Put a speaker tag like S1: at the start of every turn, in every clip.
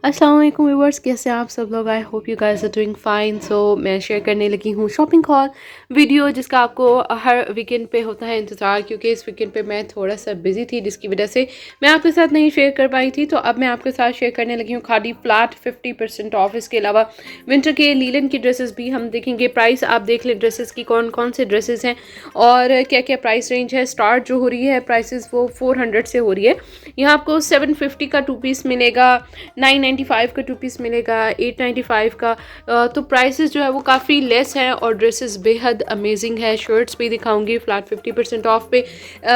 S1: अस्सलाम वालेकुम व्यूअर्स, कैसे हैं आप सब लोग। I hope you guys are doing fine. So मैं शेयर करने लगी हूँ शॉपिंग हॉल वीडियो, जिसका आपको हर वीकेंड पे होता है इंतज़ार, क्योंकि इस वीकेंड पे मैं थोड़ा सा बिजी थी, जिसकी वजह से मैं आपके साथ नहीं शेयर कर पाई थी। तो अब मैं आपके साथ शेयर करने लगी हूँ खाली फ्लैट 50% ऑफ। इसके अलावा विंटर के लीलन की ड्रेसेस भी हम देखेंगे। प्राइस आप देख लें ड्रेसेस की, कौन कौन से ड्रेसेस हैं और क्या क्या प्राइस रेंज है। स्टार्ट जो हो रही है प्राइसेस वो 400 से हो रही है। यहाँ आपको 750 का 2 पीस मिलेगा, 995 का 2 पीस मिलेगा, 895 का। तो प्राइसेस जो है वो काफ़ी लेस हैं और ड्रेसेस बेहद अमेजिंग है। शर्ट्स भी दिखाऊंगी फ्लैट 50% ऑफ पे।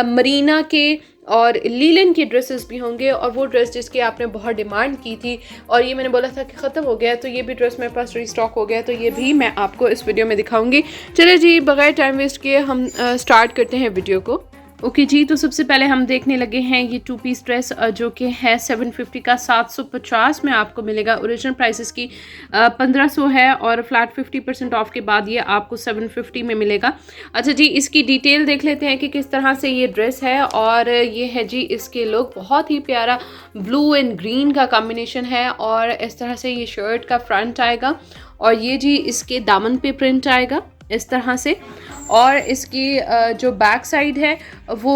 S1: मरीना के और लीलन के ड्रेसेस भी होंगे, और वो ड्रेस जिसकी आपने बहुत डिमांड की थी और ये मैंने बोला था कि ख़त्म हो गया, तो ये भी ड्रेस मेरे पास रीस्टॉक हो गया, तो ये भी मैं आपको इस वीडियो में दिखाऊंगी। चलिए जी, बगैर टाइम वेस्ट किए हम स्टार्ट करते हैं वीडियो को। ओके जी, तो सबसे पहले हम देखने लगे हैं ये 2 पीस ड्रेस, जो कि है 750 का 750 में आपको मिलेगा। ओरिजिनल प्राइसेस की 1500 है और फ्लैट 50% ऑफ के बाद ये आपको 750 में मिलेगा। अच्छा जी, इसकी डिटेल देख लेते हैं कि किस तरह से ये ड्रेस है। और ये है जी इसके लुक, बहुत ही प्यारा ब्लू एंड ग्रीन का कॉम्बिनेशन है, और इस तरह से ये शर्ट का फ्रंट आएगा, और ये जी इसके दामन पे प्रिंट आएगा इस तरह से। और इसकी जो बैक साइड है वो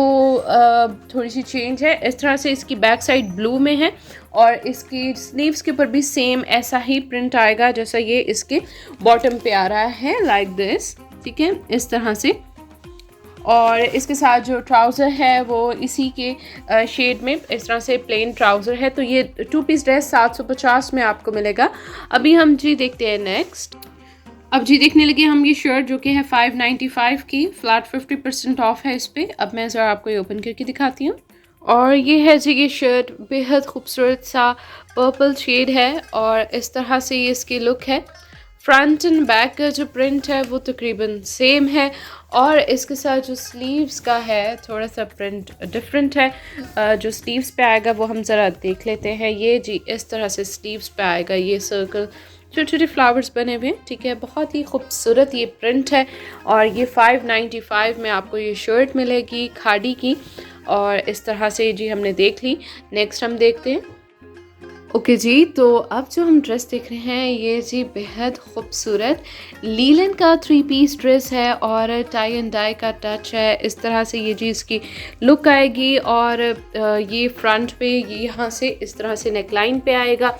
S1: थोड़ी सी चेंज है। इस तरह से इसकी बैक साइड ब्लू में है, और इसकी स्लीव्स के ऊपर भी सेम ऐसा ही प्रिंट आएगा जैसा ये इसके बॉटम पे आ रहा है, लाइक दिस। ठीक है, इस तरह से। और इसके साथ जो ट्राउज़र है वो इसी के शेड में इस तरह से प्लेन ट्राउज़र है। तो ये 2 पीस ड्रेस 750 में आपको मिलेगा। अभी हम जी देखते हैं नेक्स्ट। अब जी देखने लगे हम ये शर्ट, जो कि है 595 की, फ्लैट 50% ऑफ है इस पर। अब मैं ज़रा आपको ये ओपन करके दिखाती हूँ। और ये है जी ये शर्ट, बेहद खूबसूरत सा पर्पल शेड है, और इस तरह से ये इसकी लुक है। फ्रंट एंड बैक का जो प्रिंट है वो तकरीबन सेम है, और इसके साथ जो स्लीव्स का है थोड़ा सा प्रिंट डिफरेंट है। जो स्लीव्स पे आएगा वो हम ज़रा देख लेते हैं। ये जी इस तरह से स्लीव्स पे आएगा, ये सर्कल छोटे छोटे फ्लावर्स बने हुए हैं। ठीक है, बहुत ही खूबसूरत ये प्रिंट है, और ये 595 में आपको ये शर्ट मिलेगी खादी की। और इस तरह से जी हमने देख ली। नेक्स्ट हम देखते हैं। ओके जी, तो अब जो हम ड्रेस देख रहे हैं ये जी बेहद खूबसूरत लीलन का 3 पीस ड्रेस है, और टाई एंड डाई का टच है। इस तरह से ये जी इसकी लुक आएगी, और ये फ्रंट पे ये यहाँ से इस तरह से नेकलाइन पे आएगा,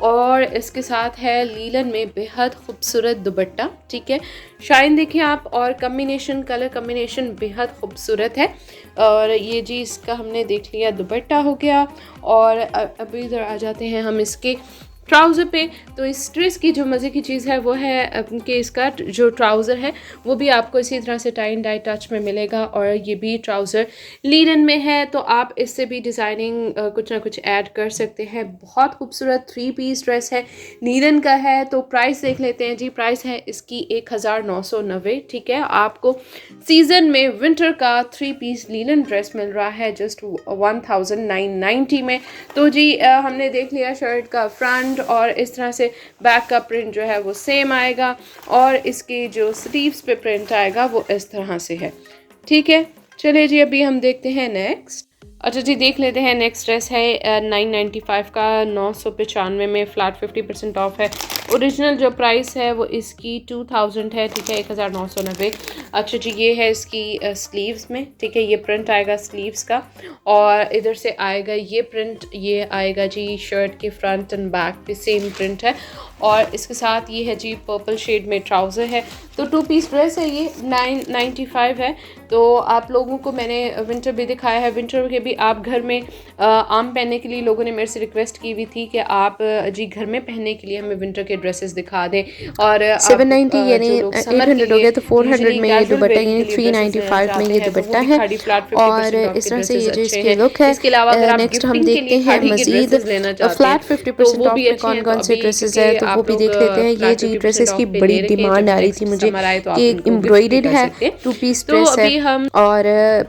S1: और इसके साथ है लीलन में बेहद खूबसूरत दुपट्टा। ठीक है, शाइन देखिए आप, और कम्बिनेशन, कलर कम्बिनेशन बेहद खूबसूरत है। और ये जी इसका हमने देख लिया दुपट्टा हो गया। और अभी इधर आ जाते हैं हम इसके ट्राउज़र पे। तो इस ड्रेस की जो मज़े की चीज़ है वो है कि इसका जो ट्राउज़र है वो भी आपको इसी तरह से टाई एंड डाई टच में मिलेगा, और ये भी ट्राउज़र लीलन में है, तो आप इससे भी डिज़ाइनिंग कुछ ना कुछ ऐड कर सकते हैं। बहुत खूबसूरत 3 पीस ड्रेस है, लीलन का है। तो प्राइस देख लेते हैं जी। प्राइस है इसकी 1990। ठीक है, आपको सीज़न में विंटर का 3 पीस लीलन ड्रेस मिल रहा है जस्ट 1990 में। तो जी हमने देख लिया शर्ट का फ्रंट, और इस तरह से बैक का प्रिंट जो है वो सेम आएगा, और इसकी जो स्लीव्स पे प्रिंट आएगा वो इस तरह से है। ठीक है, चलिए जी अभी हम देखते हैं नेक्स्ट। अच्छा जी, देख लेते हैं नेक्स्ट ड्रेस है 995 का 995 में, फ्लैट 50% ऑफ है। ओरिजिनल जो प्राइस है वो इसकी 2000 है। ठीक है, 1990। अच्छा जी, ये है इसकी स्लीव्स में। ठीक है, ये प्रिंट आएगा स्लीव्स का, और इधर से आएगा ये प्रिंट, ये आएगा जी शर्ट के फ्रंट एंड बैक पे सेम प्रिंट है, और इसके साथ ये है जी पर्पल शेड में ट्राउज़र है। तो 2 पीस ड्रेस है, ये 995 है। तो आप लोगों को मैंने विंटर भी दिखाया है। विंटर के भी आप घर में आम पहनने के लिए लोगों ने मेरे से रिक्वेस्ट की हुई थी कि आप जी घर में पहनने के लिए हमें विंटर के ड्रेसेस दिखा दें। और
S2: 790 यानी 800 हो गया, तो 400 में ये दुपट्टा यानी 395 में ये दुपट्टा है, और इस तरह से ये जो इसकी लुक है।
S1: इसके अलावा अगर आप
S2: नेक्स्ट हम
S1: गिफ्टिंग के
S2: देखते
S1: लिए
S2: हैं
S1: खादी के
S2: मजीद
S1: ड्रेसेस लेना चाहते
S2: फ्लैट
S1: हैं
S2: 50%
S1: तो वो
S2: ऑफ
S1: भी
S2: में
S1: अच्छे
S2: कौन
S1: हैं।
S2: कौन
S1: तो
S2: से
S1: अभी
S2: ड्रेसेस
S1: क्योंकि
S2: है तो वो
S1: आप
S2: भी
S1: लोग
S2: देख लेते हैं। ये
S1: फ्लैट
S2: जी
S1: 50%
S2: ड्रेसेस
S1: ऑफ
S2: की
S1: पे
S2: बड़ी
S1: ले रखे हैं,
S2: डिमांड
S1: जब
S2: आ रही
S1: नेक्स्ट
S2: थी मुझे
S1: समर आए तो आप
S2: कि
S1: इनको गिफ्ट भी
S2: एम्ब्रॉयडर्ड
S1: कर
S2: है
S1: सकते हैं।
S2: 2 पीस
S1: तो
S2: ड्रेस है,
S1: अभी हम
S2: और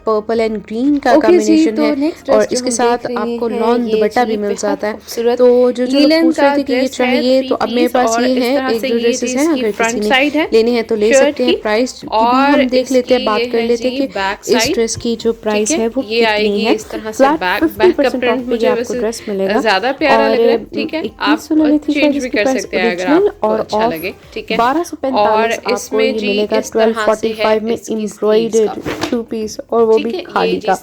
S2: पर्पल एंड ग्रीन का कॉम्बिनेशन है और इसके साथ आपको लॉन दुपट्टा भी मिल जाता है। तो जो लोग पूछ रहे थे कि ये चाहिए, तो अब मेरे पास ये है, एक दो ड्रेसेस हैं, अगर किसी ने लेनी है तो ले सकते हैं। प्राइस की भी हम देख लेते हैं, बात कर लेते हैं कि इस ड्रेस की जो प्राइस है वो कितनी है। फ्लैट 50% ऑफ पे आपको ड्रेस मिलेगा
S1: ज्यादा प्यारा लग रहा है, ठीक है,
S2: 2190 थी शायद इसकी प्राइस ओरिजिनल, और
S1: अच्छा
S2: ऑफ
S1: लगे, ठीक है।
S2: 1245 आपको ये मिलेगा 1245 में एम्ब्रॉयडर्ड 2 पीस, और वो भी खादी का।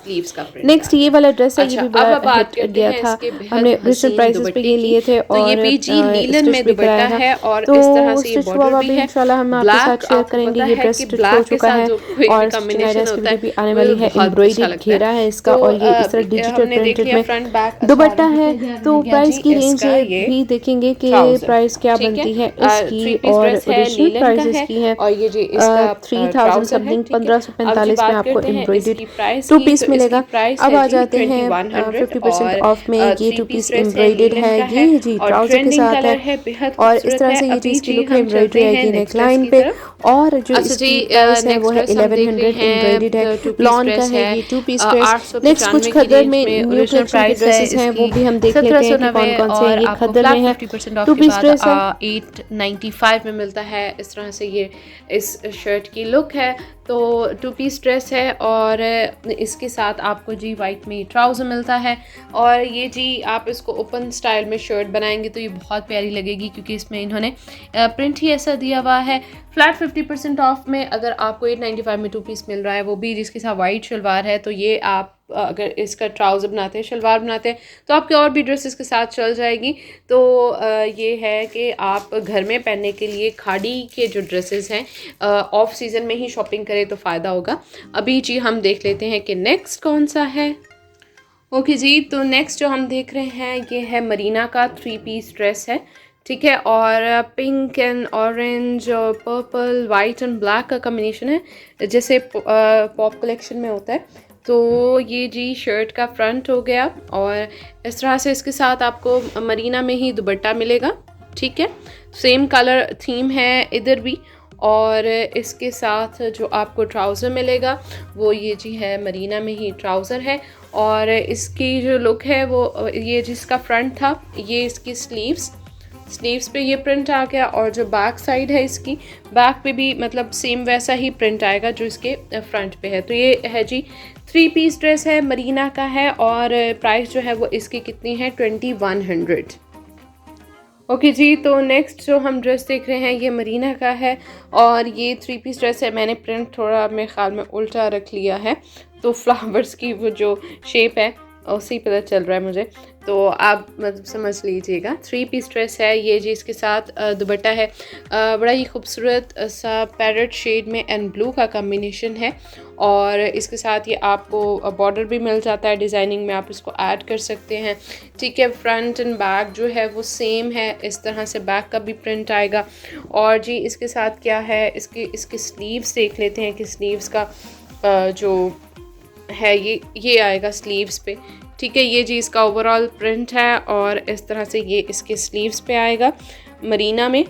S2: नेक्स्ट ये वाला ड्रेस है, ये भी बड़ा हिट गया था, हमने रिजनेबल प्राइसेस पे ये लिए थे और
S1: नीलन में दुपट्टा है और
S2: तो
S1: इस तरह से ये
S2: स्टिच
S1: बॉर्डर
S2: हुआ
S1: भी
S2: भी
S1: है।
S2: इंशाल्लाह हम आपके साथ शेयर करेंगे। ये ड्रेस स्टिच हो चुका है और
S1: कॉम्बिनेशन होता है
S2: भी आने वाली है, एम्ब्रॉयडरी घेरा है इसका, और ये इस तरह डिजिटल प्रिंटेड में दुपट्टा है। तो प्राइस की रेंज भी देखेंगे कि प्राइस क्या बनती है इसकी, और ओरिजिनल प्राइस इसकी है
S1: और ये जी इसका
S2: 3000 समथिंग 1545 में आपको एम्ब्रॉयडर्ड 2 पीस मिलेगा। अब आ जाते हैं 50% ऑफ में, ये 2 पीस एम्ब्रॉयडर्ड है, ये जी ट्राउजर के साथ है, और इस तरह से ये चीज की लुक है, एम्ब्रॉयडरी आएगी नेक लाइन पे, और जो इसकी प्राइस है वो है 1100 एम्ब्रॉयडर्ड है, लॉन का है ये 2 पीस ड्रेस। नेक्स्ट कुछ खद्दर में न्यू कलेक्शन के ड्रेसेस हैं, वो भी हम देख लेते हैं कि कौन कौन से ये खद्दर में है। 2 पीस ड्रेस है
S1: 895 में मिलता है। इस तरह से ये इस शर्ट की लुक है। तो 2 पीस ड्रेस है और इसके साथ आपको जी वाइट में ट्राउज़र मिलता है, और ये जी आप इसको ओपन स्टाइल में शर्ट बनाएंगे तो ये बहुत प्यारी लगेगी, क्योंकि इसमें इन्होंने प्रिंट ही ऐसा दिया हुआ है। फ्लैट 50% ऑफ में अगर आपको 895 में 2 पीस मिल रहा है, वो भी जिसके साथ वाइट शलवार है, तो ये आप अगर इसका ट्राउज़र बनाते हैं, शलवार बनाते हैं, तो आपके और भी ड्रेसेस के साथ चल जाएगी। तो ये है कि आप घर में पहनने के लिए खाड़ी के जो ड्रेसेस हैं ऑफ सीज़न में ही शॉपिंग करें तो फ़ायदा होगा। अभी जी हम देख लेते हैं कि नेक्स्ट कौन सा है। ओके जी, तो नेक्स्ट जो हम देख रहे हैं ये है मरीना का 3 पीस ड्रेस है, ठीक है, और पिंक एंड ऑरेंज और पर्पल, वाइट एंड ब्लैक का कॉम्बिनेशन है, जैसे पॉप कलेक्शन में होता है। तो ये जी शर्ट का फ्रंट हो गया, और इस तरह से इसके साथ आपको मरीना में ही दुपट्टा मिलेगा, ठीक है, सेम कलर थीम है इधर भी, और इसके साथ जो आपको ट्राउज़र मिलेगा वो ये जी है मरीना में ही ट्राउज़र है, और इसकी जो लुक है वो ये जिसका फ्रंट था, ये इसकी स्लीव्स पे ये प्रिंट आ गया, और जो बैक साइड है इसकी, बैक पे भी मतलब सेम वैसा ही प्रिंट आएगा जो इसके फ्रंट पे है। तो ये है जी 3 पीस ड्रेस है, मरीना का है, और प्राइस जो है वो इसकी कितनी है 2100। ओके जी, तो नेक्स्ट जो हम ड्रेस देख रहे हैं ये मरीना का है, और ये 3 पीस ड्रेस है। मैंने प्रिंट थोड़ा मेरे ख्याल में उल्टा रख लिया है, तो फ्लावर्स की वो जो शेप है उसी पता चल रहा है मुझे, तो आप मतलब समझ लीजिएगा। 3 पीस ड्रेस है ये जी, इसके साथ दुपट्टा है, बड़ा ही खूबसूरत सा पैरेट शेड में एंड ब्लू का कॉम्बिनेशन है, और इसके साथ ये आपको बॉर्डर भी मिल जाता है, डिज़ाइनिंग में आप इसको ऐड कर सकते हैं, ठीक है। फ्रंट एंड बैक जो है वो सेम है, इस तरह से बैक का भी प्रिंट आएगा। और जी इसके साथ क्या है, इसके स्लीव्स देख लेते हैं कि स्लीव्स का जो है ये आएगा स्लीव्स पे, ठीक है। ये जी इसका ओवरऑल प्रिंट है, और इस तरह से ये इसके स्लीव्स पे आएगा। मरीना में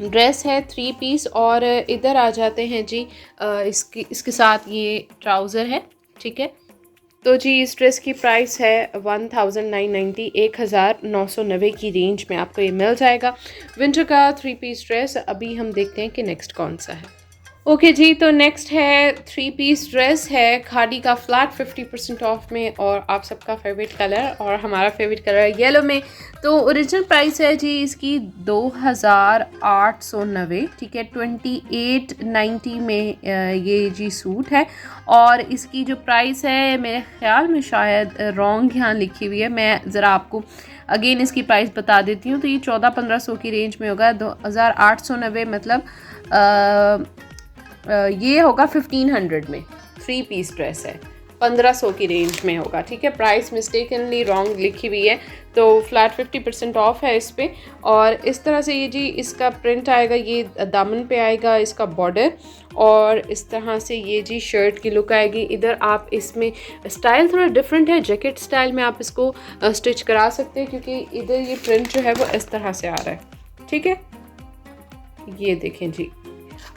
S1: ड्रेस है 3 पीस, और इधर आ जाते हैं जी इसके साथ ये ट्राउज़र है, ठीक है। तो जी इस ड्रेस की प्राइस है 1990, 1990 की रेंज में आपको ये मिल जाएगा। विंटर का 3 पीस ड्रेस। अभी हम देखते हैं कि नेक्स्ट कौन सा है। ओके जी, तो नेक्स्ट है 3 पीस ड्रेस है खादी का, फ्लैट 50% ऑफ में, और आप सबका फेवरेट कलर और हमारा फेवरेट कलर येलो में। तो ओरिजिनल प्राइस है जी इसकी 2890, ठीक है, 2890 में ये जी सूट है, और इसकी जो प्राइस है मेरे ख्याल में शायद रॉन्ग यहाँ लिखी हुई है, मैं ज़रा आपको अगेन इसकी प्राइस बता देती हूँ। तो ये 1400-1500 की रेंज में होगा। 2890 मतलब ये होगा 1500 में। 3 पीस ड्रेस है, 1500 की रेंज में होगा, ठीक है। प्राइस मिस्टेकनली रॉन्ग लिखी हुई है, तो फ्लैट 50% ऑफ है इस पे। और इस तरह से ये जी इसका प्रिंट आएगा, ये दामन पे आएगा इसका बॉर्डर, और इस तरह से ये जी शर्ट की लुक आएगी। इधर आप इसमें स्टाइल थोड़ा डिफरेंट है, जैकेट स्टाइल में आप इसको स्टिच करा सकते हैं, क्योंकि इधर ये प्रिंट जो है वो इस तरह से आ रहा है, ठीक है। ये देखें जी,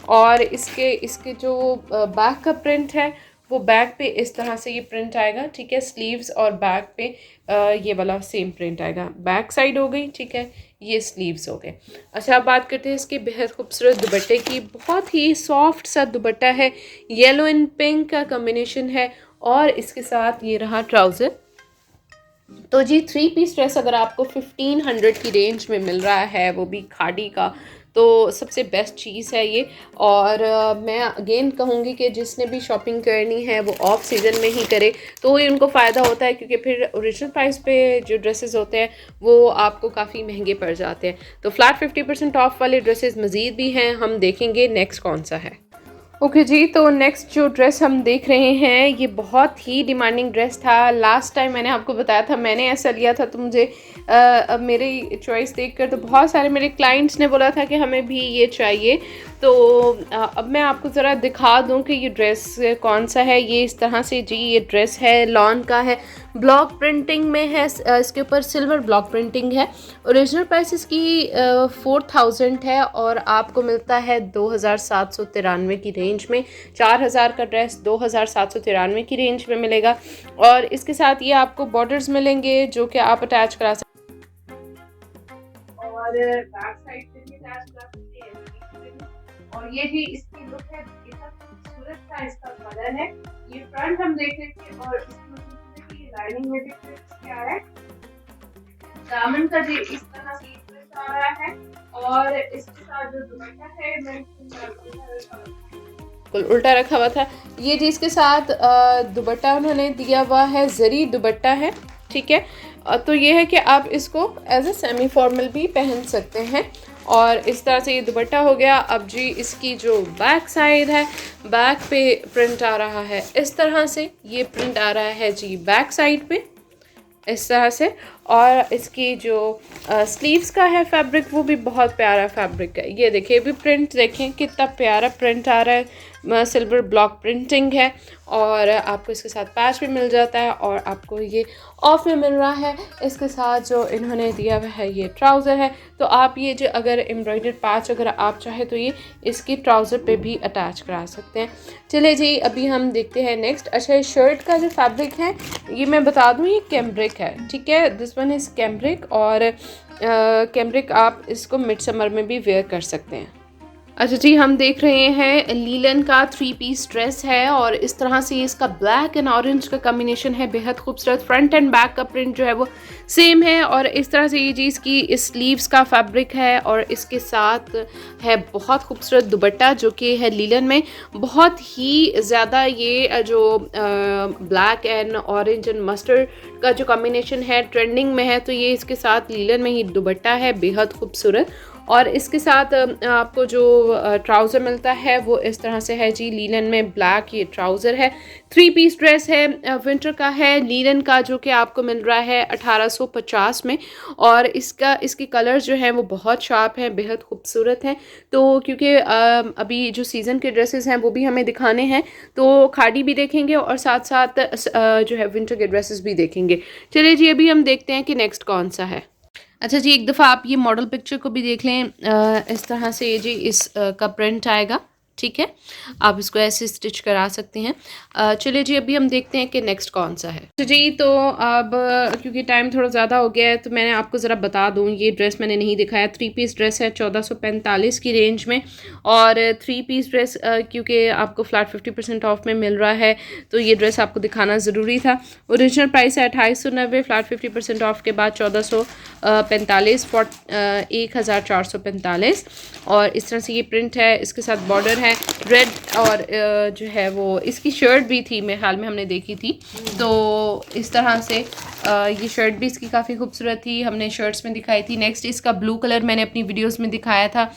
S1: और इसके जो बैक का प्रिंट है वो बैक पे इस तरह से ये प्रिंट आएगा, ठीक है। स्लीव्स और बैक पे ये वाला सेम प्रिंट आएगा। बैक साइड हो गई, ठीक है, ये स्लीव्स हो गए। अच्छा, अब बात करते हैं इसके बेहद खूबसूरत दुपट्टे की। बहुत ही सॉफ्ट सा दुपट्टा है, येलो एंड पिंक का कॉम्बिनेशन है, और इसके साथ ये रहा ट्राउज़र। तो जी 3 पीस ड्रेस अगर आपको 1500 की रेंज में मिल रहा है, वो भी खादी का, तो सबसे बेस्ट चीज़ है ये। और मैं अगेन कहूँगी कि जिसने भी शॉपिंग करनी है वो ऑफ सीज़न में ही करे, तो ही उनको फ़ायदा होता है, क्योंकि फिर ओरिजिनल प्राइस पे जो ड्रेसेस होते हैं वो आपको काफ़ी महंगे पड़ जाते हैं। तो फ्लैट 50% ऑफ वाले ड्रेसेस मज़ीद भी हैं, हम देखेंगे नेक्स्ट कौन सा है। ओके जी, तो नेक्स्ट जो ड्रेस हम देख रहे हैं ये बहुत ही डिमांडिंग ड्रेस था। लास्ट टाइम मैंने आपको बताया था, मैंने ऐसा लिया था, तो मुझे अब मेरी चॉइस देखकर तो बहुत सारे मेरे क्लाइंट्स ने बोला था कि हमें भी ये चाहिए। तो अब मैं आपको ज़रा दिखा दूं कि ये ड्रेस कौन सा है। ये इस तरह से जी ये ड्रेस है, लॉन का है, ब्लॉक प्रिंटिंग में है, इसके ऊपर सिल्वर ब्लॉक प्रिंटिंग है। ओरिजिनल प्राइस इसकी 4000 है और आपको मिलता है 2793 की रेंज में। 4000 का ड्रेस 2793 की रेंज में मिलेगा। और इसके साथ ये आपको बॉर्डर्स मिलेंगे जो कि आप अटैच करा सकते हैं, और बैक साइड पे भी अटैच करा सकते हैं। और ये भी इसकी लुक है, इतना खूबसूरत सा इसका कलर है। ये फ्रंट हम देख रहे थे, और इसकी लाइनिंग में भी प्रिंट आ रहा है। दामन का जी इस तरह से प्रिंट आ रहा है, और इसके साथ जो दुपट्टा है मैं बिल्कुल उल्टा रखा हुआ था। ये जी इसके साथ दुपट्टा उन्होंने दिया हुआ है, जरी दुपट्टा है, ठीक है। तो ये है कि आप इसको एज ए सेमी फॉर्मल भी पहन सकते हैं, और इस तरह से ये दुपट्टा हो गया। अब जी इसकी जो बैक साइड है, बैक पे प्रिंट आ रहा है इस तरह से, ये प्रिंट आ रहा है जी बैक साइड पे इस तरह से। और इसकी जो स्लीव्स का है फैब्रिक, वो भी बहुत प्यारा फैब्रिक है। ये देखिए भी प्रिंट देखें कितना प्यारा प्रिंट आ रहा है, सिल्वर ब्लॉक प्रिंटिंग है, और आपको इसके साथ पैच भी मिल जाता है, और आपको ये ऑफ में मिल रहा है। इसके साथ जो इन्होंने दिया हुआ है ये ट्राउज़र है, तो आप ये जो अगर एम्ब्रॉयडर्ड पैच अगर आप चाहे तो ये इसकी ट्राउज़र पे भी अटैच करा सकते हैं। चलिए जी, अभी हम देखते हैं नेक्स्ट। अच्छा, शर्ट का जो फैब्रिक है ये मैं बता दूँ, ये कैम्ब्रिक है, ठीक है। दिस वन इज़ कैम्ब्रिक, और कैम्ब्रिक आप इसको मिड समर में भी वेयर कर सकते हैं। अच्छा जी, हम देख रहे हैं लीलन का 3 पीस ड्रेस है, और इस तरह से इसका ब्लैक एंड ऑरेंज का कॉम्बिनेशन है, बेहद खूबसूरत। फ्रंट एंड बैक का प्रिंट जो है वो सेम है, और इस तरह से ये जी इसकी स्लीव्स का फैब्रिक है, और इसके साथ है बहुत खूबसूरत दुपट्टा जो कि है लीलन में। बहुत ही ज़्यादा ये जो black and orange and mustard का जो कॉम्बिनेशन है ट्रेंडिंग में है, तो ये इसके साथ लीलन में ही दुपट्टा है, बेहद खूबसूरत। और इसके साथ आपको जो ट्राउज़र मिलता है वो इस तरह से है जी, लीलन में ब्लैक ये ट्राउज़र है। 3 पीस ड्रेस है, विंटर का है, लीलन का, जो कि आपको मिल रहा है 1850 में। और इसके कलर्स जो हैं वो बहुत शार्प हैं, बेहद खूबसूरत हैं। तो क्योंकि अभी जो सीज़न के ड्रेसेस हैं वो भी हमें दिखाने हैं, तो खादी भी देखेंगे और साथ साथ जो है विंटर के ड्रेसेस भी देखेंगे। चलिए जी, अभी हम देखते हैं कि नेक्स्ट कौन सा है। अच्छा जी, एक दफ़ा आप ये मॉडल पिक्चर को भी देख लें। इस तरह से ये जी इस का प्रिंट आएगा, ठीक है। आप इसको ऐसे स्टिच करा सकते हैं। चलिए जी, अभी हम देखते हैं कि नेक्स्ट कौन सा है। तो जी, तो अब क्योंकि टाइम थोड़ा ज़्यादा हो गया है, तो मैंने आपको ज़रा बता दूँ, ये ड्रेस मैंने नहीं दिखाया। 3 पीस ड्रेस है 1445 की रेंज में, और 3 पीस ड्रेस क्योंकि आपको फ्लैट 50% ऑफ में मिल रहा है, तो ये ड्रेस आपको दिखाना ज़रूरी था। ओरिजिनल प्राइस है 2890, फ्लैट 50% ऑफ के बाद 1445, 1445। और इस तरह से ये प्रिंट है, इसके साथ बॉर्डर है रेड, और जो है वो इसकी शर्ट भी थी, मेरे ख्याल में हमने देखी थी। तो इस तरह से ये शर्ट भी इसकी काफ़ी खूबसूरत थी, हमने शर्ट्स में दिखाई थी। नेक्स्ट इसका ब्लू कलर मैंने अपनी वीडियोस में दिखाया था।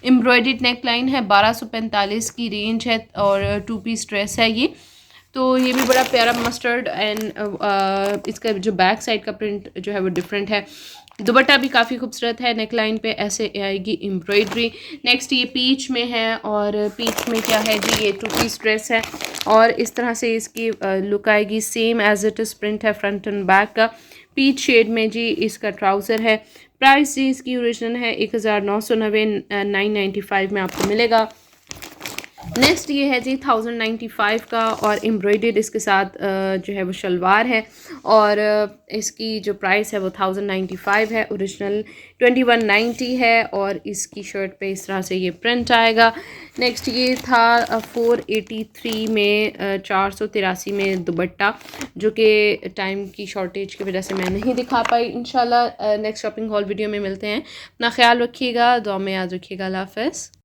S1: एम्ब्रॉयडर्ड नेक लाइन है, 1245 की रेंज है, और 2 पीस ड्रेस है ये। तो ये भी बड़ा प्यारा मस्टर्ड एंड इसका जो बैक साइड का प्रिंट जो है वो डिफरेंट है। दुपट्टा भी काफ़ी खूबसूरत है, नेक लाइन पे ऐसे आएगी एम्ब्रॉयडरी। नेक्स्ट ये पीच में है, और पीच में क्या है जी, ये 2 पीस ड्रेस है, और इस तरह से इसकी लुक आएगी, same as it is print है फ्रंट एंड बैक का। पीच शेड में जी इसका ट्राउज़र है। प्राइस जी इसकी ओरिजिनल है 1990, 995 में आपको मिलेगा। नेक्स्ट ये है जी 1095 का और एम्ब्रॉयडर्ड इसके साथ जो है वो शलवार है और इसकी जो प्राइस है वो 1095 है। ओरिजिनल 2190 है और इसकी शर्ट पे इस तरह से ये प्रिंट आएगा। नेक्स्ट ये था 483 में 483 में दुपट्टा, जो कि टाइम की शॉर्टेज की वजह से मैं नहीं दिखा पाई। इंशाल्लाह नेक्स्ट शॉपिंग हॉल वीडियो में मिलते हैं। अपना ख्याल रखिएगा, दुआ में याद रखिएगा। अल्लाह हाफ़िज़।